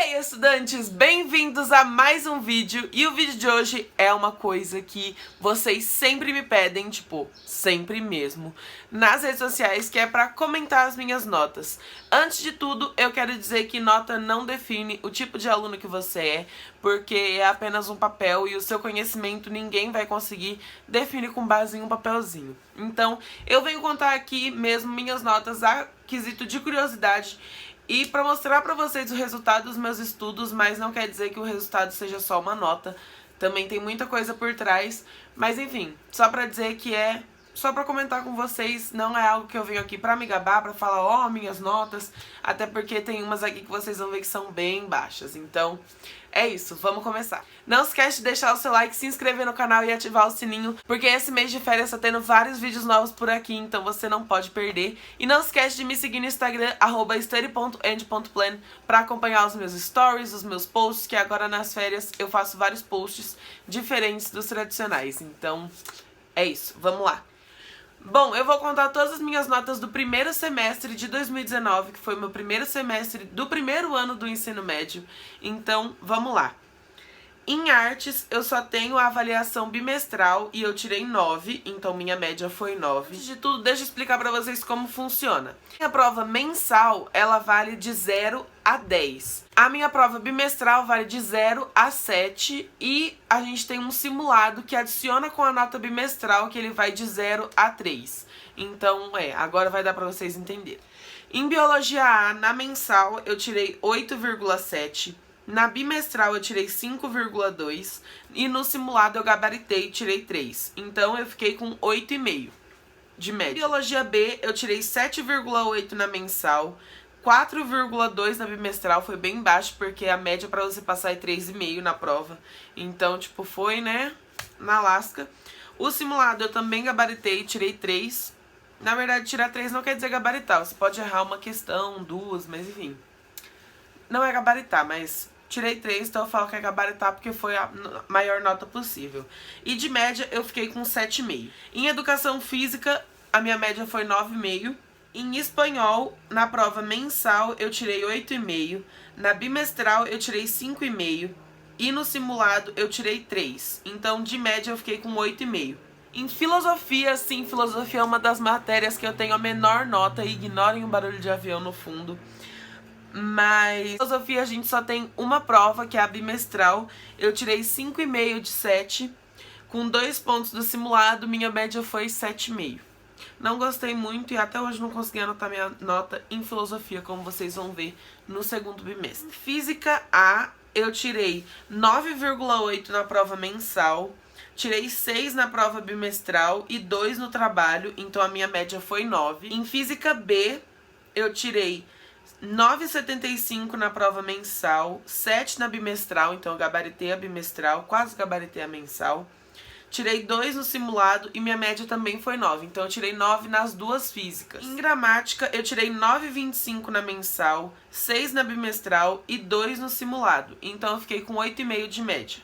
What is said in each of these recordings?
aí, estudantes, bem-vindos a mais um vídeo. E o vídeo de hoje é uma coisa que vocês sempre me pedem, tipo, sempre mesmo, nas redes sociais, que é pra comentar as minhas notas. Antes de tudo, eu quero dizer que nota não define o tipo de aluno que você é, porque é apenas um papel e o seu conhecimento ninguém vai conseguir definir com base em um papelzinho. Então, eu venho contar aqui mesmo minhas notas a quesito de curiosidade e para mostrar para vocês o resultado dos meus estudos, mas não quer dizer que o resultado seja só uma nota. Também tem muita coisa por trás, mas enfim, só para dizer que é só para comentar com vocês, não é algo que eu venho aqui para me gabar, para falar, ó, minhas notas, até porque tem umas aqui que vocês vão ver que são bem baixas. Então, é isso, vamos começar. Não esquece de deixar o seu like, se inscrever no canal e ativar o sininho, porque esse mês de férias tá tendo vários vídeos novos por aqui, então você não pode perder. E não esquece de me seguir no Instagram, @study.and.plan, pra acompanhar os meus stories, os meus posts, que agora nas férias eu faço vários posts diferentes dos tradicionais. Então, é isso, vamos lá. Bom, eu vou contar todas as minhas notas do primeiro semestre de 2019, que foi o meu primeiro semestre do primeiro ano do ensino médio. Então, vamos lá. Em artes, eu só tenho a avaliação bimestral e eu tirei 9, então minha média foi 9. Antes de tudo, deixa eu explicar pra vocês como funciona. A prova mensal, ela vale de 0 a 10. A minha prova bimestral vale de 0 a 7 e a gente tem um simulado que adiciona com a nota bimestral, que ele vai de 0 a 3. Então, agora vai dar pra vocês entenderem. Em biologia A, na mensal, eu tirei 8,7. Na bimestral eu tirei 5,2 e no simulado eu gabaritei e tirei 3. Então eu fiquei com 8,5 de média. Biologia B eu tirei 7,8 na mensal, 4,2 na bimestral, foi bem baixo porque a média para você passar é 3,5 na prova. Então, tipo, foi, né, na lasca. O simulado eu também gabaritei e tirei 3. Na verdade, tirar 3 não quer dizer gabaritar, você pode errar uma questão, duas, mas enfim. Não é gabaritar, mas tirei 3, então eu falo que é gabaritar porque foi a maior nota possível. E de média eu fiquei com 7,5. Em educação física, a minha média foi 9,5. Em espanhol, na prova mensal, eu tirei 8,5. Na bimestral, eu tirei 5,5. E no simulado, eu tirei 3. Então, de média, eu fiquei com 8,5. Em filosofia, sim, filosofia é uma das matérias que eu tenho a menor nota. E ignorem o barulho de avião no fundo. Mas filosofia a gente só tem uma prova, que é a bimestral. Eu tirei 5,5 de 7. Com 2 pontos do simulado, minha média foi 7,5. Não gostei muito e até hoje não consegui anotar minha nota em filosofia, como vocês vão ver no segundo bimestre. Física A, eu tirei 9,8 na prova mensal. Tirei 6 na prova bimestral e 2 no trabalho, então a minha média foi 9. Em física B, eu tirei 9,75 na prova mensal, 7 na bimestral, então eu gabaritei a bimestral, quase gabaritei a mensal. Tirei 2 no simulado e minha média também foi 9, então eu tirei 9 nas duas físicas. Em gramática, eu tirei 9,25 na mensal, 6 na bimestral e 2 no simulado, então eu fiquei com 8,5 de média.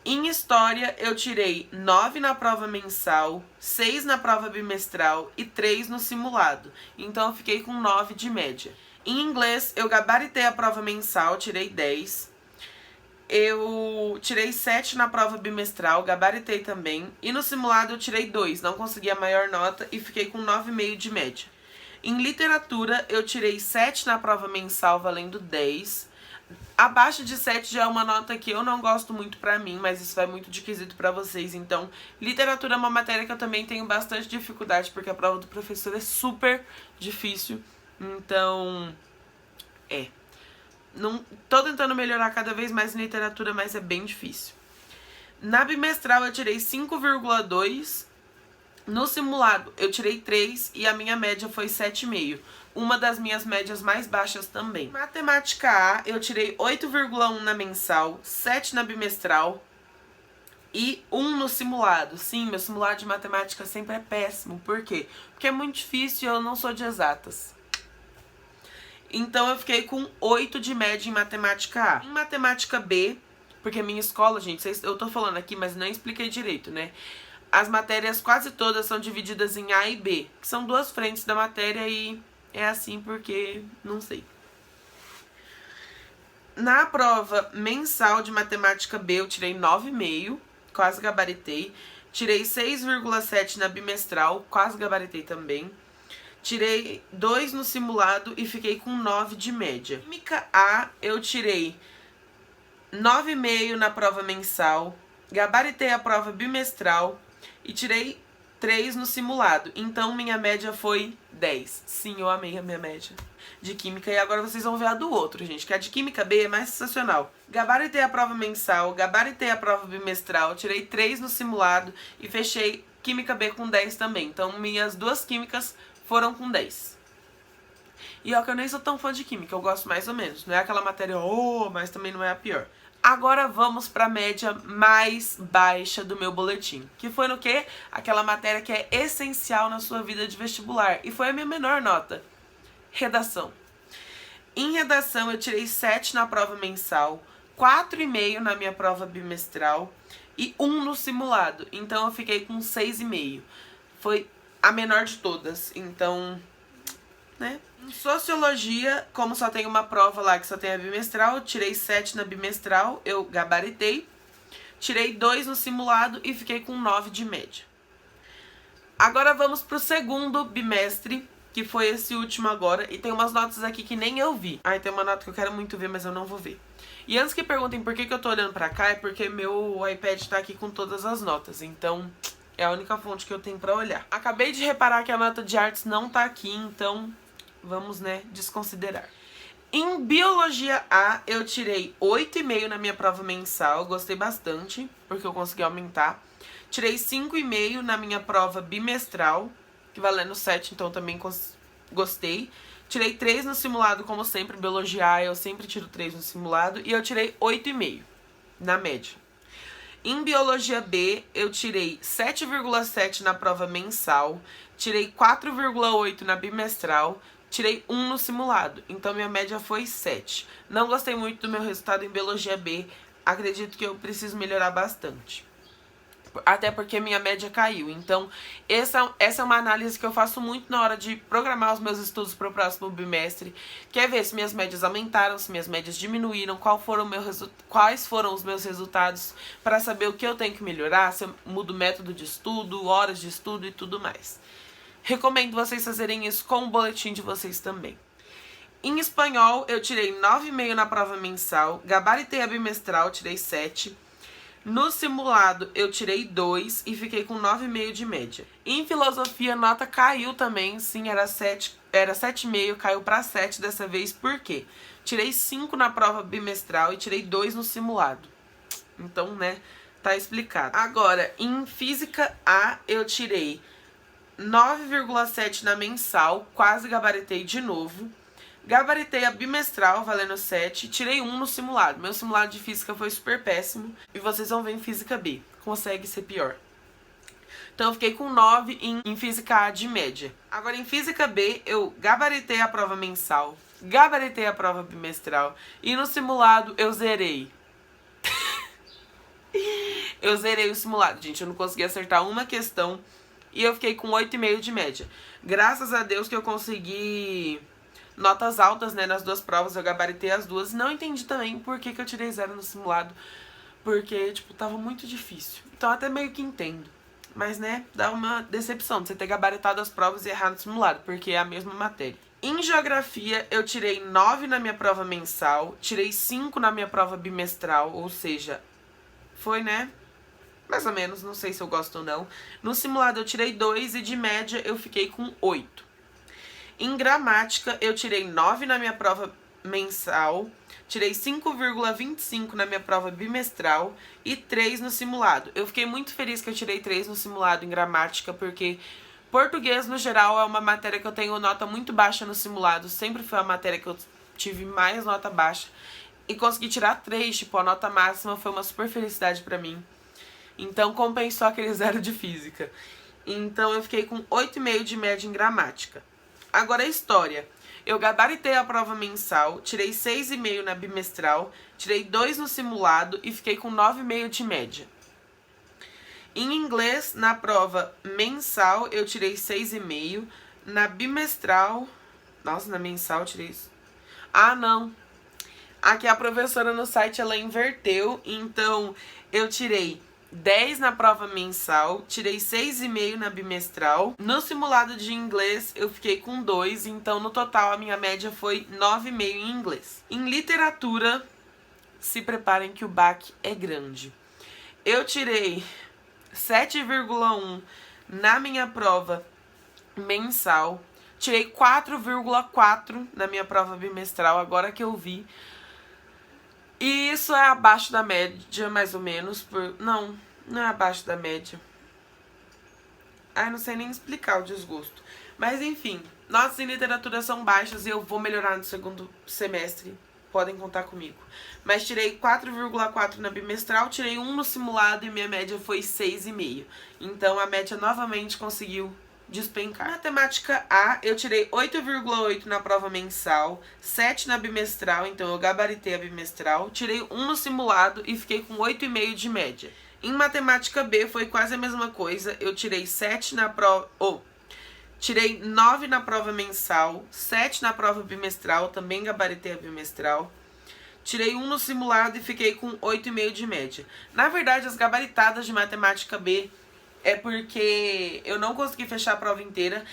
Em história, eu tirei 9 na prova mensal, 6 na prova bimestral e 3 no simulado, então eu fiquei com 9 de média. Em inglês, eu gabaritei a prova mensal, tirei 10. Eu tirei 7 na prova bimestral, gabaritei também. E no simulado eu tirei 2, não consegui a maior nota e fiquei com 9,5 de média. Em literatura, eu tirei 7 na prova mensal, valendo 10. Abaixo de 7 já é uma nota que eu não gosto muito pra mim, mas isso vai muito de quesito pra vocês. Então, literatura é uma matéria que eu também tenho bastante dificuldade, porque a prova do professor é super difícil. Então, não tô tentando melhorar cada vez mais em literatura, mas é bem difícil. Na bimestral eu tirei 5,2. No simulado eu tirei 3 e a minha média foi 7,5. Uma das minhas médias mais baixas também. Matemática A, eu tirei 8,1 na mensal, 7 na bimestral e 1 no simulado. Sim, meu simulado de matemática sempre é péssimo. Por quê? Porque é muito difícil e eu não sou de exatas. Então eu fiquei com 8 de média em matemática A. Em matemática B, porque minha escola, gente, eu tô falando aqui, mas não expliquei direito, né? As matérias quase todas são divididas em A e B, que são duas frentes da matéria e é assim porque não sei. Na prova mensal de matemática B, eu tirei 9,5, quase gabaritei. Tirei 6,7 na bimestral, quase gabaritei também. Tirei 2 no simulado e fiquei com 9 de média. Química A, eu tirei 9,5 na prova mensal, gabaritei a prova bimestral e tirei 3 no simulado. Então, minha média foi 10. Sim, eu amei a minha média de química. E agora vocês vão ver a do outro, gente, que a de química B é mais sensacional. Gabaritei a prova mensal, gabaritei a prova bimestral, tirei 3 no simulado e fechei química B com 10 também. Então, minhas duas químicas foram com 10. E ó, que eu nem sou tão fã de química, eu gosto mais ou menos. Não é aquela matéria, mas também não é a pior. Agora vamos para a média mais baixa do meu boletim. Que foi no quê? Aquela matéria que é essencial na sua vida de vestibular. E foi a minha menor nota. Redação. Em redação eu tirei 7 na prova mensal, 4,5 na minha prova bimestral e 1 no simulado. Então eu fiquei com 6,5. Foi a menor de todas. Então, né? Em sociologia, como só tem uma prova lá que só tem a bimestral, eu tirei 7 na bimestral, eu gabaritei. Tirei 2 no simulado e fiquei com 9 de média. Agora vamos pro segundo bimestre, que foi esse último agora. E tem umas notas aqui que nem eu vi. Tem uma nota que eu quero muito ver, mas eu não vou ver. E antes que perguntem por que eu tô olhando pra cá, é porque meu iPad tá aqui com todas as notas. Então, é a única fonte que eu tenho pra olhar. Acabei de reparar que a nota de artes não tá aqui, então vamos, né, desconsiderar. Em biologia A, eu tirei 8,5 na minha prova mensal. Gostei bastante, porque eu consegui aumentar. Tirei 5,5 na minha prova bimestral, que valendo 7, então também gostei. Tirei 3 no simulado, como sempre. Biologia A, eu sempre tiro 3 no simulado. E eu tirei 8,5 na média. Em biologia B, eu tirei 7,7 na prova mensal. Tirei 4,8 na bimestral. Tirei 1 no simulado, então minha média foi 7. Não gostei muito do meu resultado em biologia B. Acredito que eu preciso melhorar bastante. Até porque minha média caiu. Então, essa é uma análise que eu faço muito na hora de programar os meus estudos para o próximo bimestre. Quer ver se minhas médias aumentaram, se minhas médias diminuíram, quais foram os meus resultados, para saber o que eu tenho que melhorar, se eu mudo método de estudo, horas de estudo e tudo mais. Recomendo vocês fazerem isso com o boletim de vocês também. Em espanhol, eu tirei 9,5 na prova mensal, gabaritei a bimestral, tirei 7. No simulado, eu tirei 2 e fiquei com 9,5 de média. Em filosofia, a nota caiu também, sim, era 7,5, caiu para 7 dessa vez, por quê? Tirei 5 na prova bimestral e tirei 2 no simulado. Então, né, tá explicado. Agora, em física A, eu tirei 9,7 na mensal, quase gabaritei de novo. Gabaritei a bimestral, valendo 7, tirei 1 no simulado. Meu simulado de física foi super péssimo. E vocês vão ver em física B, consegue ser pior. Então eu fiquei com 9 em física A de média. Agora em física B, eu gabaritei a prova mensal, gabaritei a prova bimestral. E no simulado eu zerei. Eu zerei o simulado, gente, eu não consegui acertar uma questão. E eu fiquei com 8,5 de média. Graças a Deus que eu consegui notas altas, né, nas duas provas. Eu gabaritei as duas. Não entendi também por que eu tirei 0 no simulado. Porque, tipo, tava muito difícil. Então até meio que entendo. Mas, né, dá uma decepção de você ter gabaritado as provas e errar no simulado. Porque é a mesma matéria. Em geografia, eu tirei 9 na minha prova mensal. Tirei 5 na minha prova bimestral. Ou seja, foi, né, mais ou menos, não sei se eu gosto ou não. No simulado eu tirei 2 e de média eu fiquei com 8. Em gramática eu tirei 9 na minha prova mensal, tirei 5,25 na minha prova bimestral e 3 no simulado. Eu fiquei muito feliz que eu tirei 3 no simulado em gramática, porque português no geral é uma matéria que eu tenho nota muito baixa no simulado. Sempre foi a matéria que eu tive mais nota baixa. E consegui tirar 3, tipo, a nota máxima foi uma super felicidade pra mim. Então, compensou aquele 0 de física. Então, eu fiquei com 8,5 de média em gramática. Agora, história. Eu gabaritei a prova mensal, tirei 6,5 na bimestral, tirei 2 no simulado e fiquei com 9,5 de média. Em inglês, na prova mensal, eu tirei 6,5. Na bimestral... Nossa, na mensal eu tirei isso. Ah, não. Aqui a professora no site, ela inverteu, então eu tirei 10 na prova mensal, tirei 6,5 na bimestral. No simulado de inglês eu fiquei com 2, então no total a minha média foi 9,5 em inglês. Em literatura, se preparem que o baque é grande. Eu tirei 7,1 na minha prova mensal, tirei 4,4 na minha prova bimestral, agora que eu vi. E isso é abaixo da média, mais ou menos. Não é abaixo da média. Ai, não sei nem explicar o desgosto. Mas enfim, notas em literatura são baixas e eu vou melhorar no segundo semestre. Podem contar comigo. Mas tirei 4,4 na bimestral, tirei 1 no simulado e minha média foi 6,5. Então a média novamente conseguiu despencar. Matemática A, eu tirei 8,8 na prova mensal, 7 na bimestral, então eu gabaritei a bimestral. Tirei 1 no simulado e fiquei com 8,5 de média. Em matemática B foi quase a mesma coisa, eu tirei 7 na prova... tirei 9 na prova mensal, 7 na prova bimestral, também gabaritei a bimestral. Tirei 1 no simulado e fiquei com 8,5 de média. Na verdade, as gabaritadas de matemática B é porque eu não consegui fechar a prova inteira,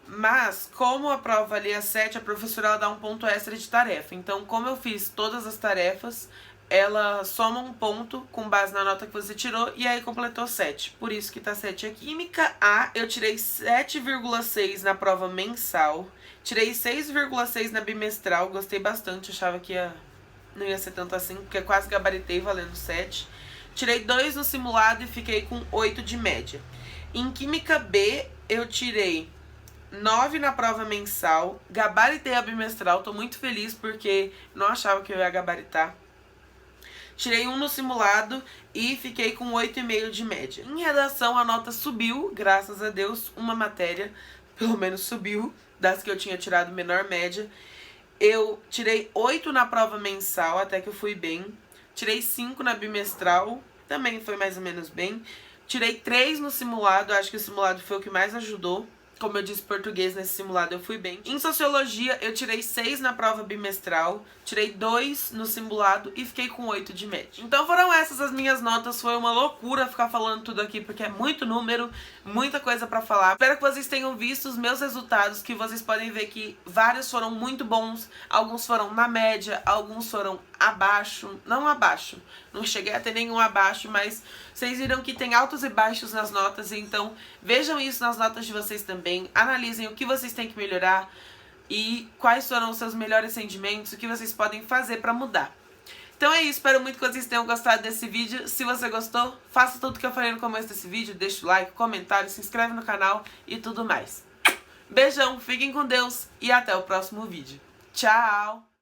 mas como a prova ali é 7, a professora ela dá um ponto extra de tarefa. Então, como eu fiz todas as tarefas, ela soma um ponto com base na nota que você tirou e aí completou 7. Por isso que tá 7 aqui. Química A, eu tirei 7,6 na prova mensal. Tirei 6,6 na bimestral. Gostei bastante, achava que não ia ser tanto assim, porque quase gabaritei valendo 7. Tirei 2 no simulado e fiquei com 8 de média. Em Química B, eu tirei 9 na prova mensal. Gabaritei a bimestral, tô muito feliz porque não achava que eu ia gabaritar. Tirei 1 no simulado e fiquei com 8,5 de média. Em redação, a nota subiu, graças a Deus, uma matéria, pelo menos subiu, das que eu tinha tirado menor média. Eu tirei 8 na prova mensal, até que eu fui bem. Tirei 5 na bimestral, também foi mais ou menos bem. Tirei 3 no simulado, acho que o simulado foi o que mais ajudou. Como eu disse português nesse simulado, eu fui bem. Em sociologia, eu tirei 6 na prova bimestral, tirei 2 no simulado e fiquei com 8 de média. Então foram essas as minhas notas, foi uma loucura ficar falando tudo aqui, porque é muito número, muita coisa pra falar. Espero que vocês tenham visto os meus resultados, que vocês podem ver que vários foram muito bons, alguns foram na média, alguns foram abaixo, não cheguei a ter nenhum abaixo, mas vocês viram que tem altos e baixos nas notas, então vejam isso nas notas de vocês também, analisem o que vocês têm que melhorar e quais foram os seus melhores rendimentos, o que vocês podem fazer pra mudar. Então é isso, espero muito que vocês tenham gostado desse vídeo. Se você gostou, faça tudo que eu falei no começo desse vídeo, deixa o like, comentário, se inscreve no canal e tudo mais. Beijão, fiquem com Deus e até o próximo vídeo. Tchau!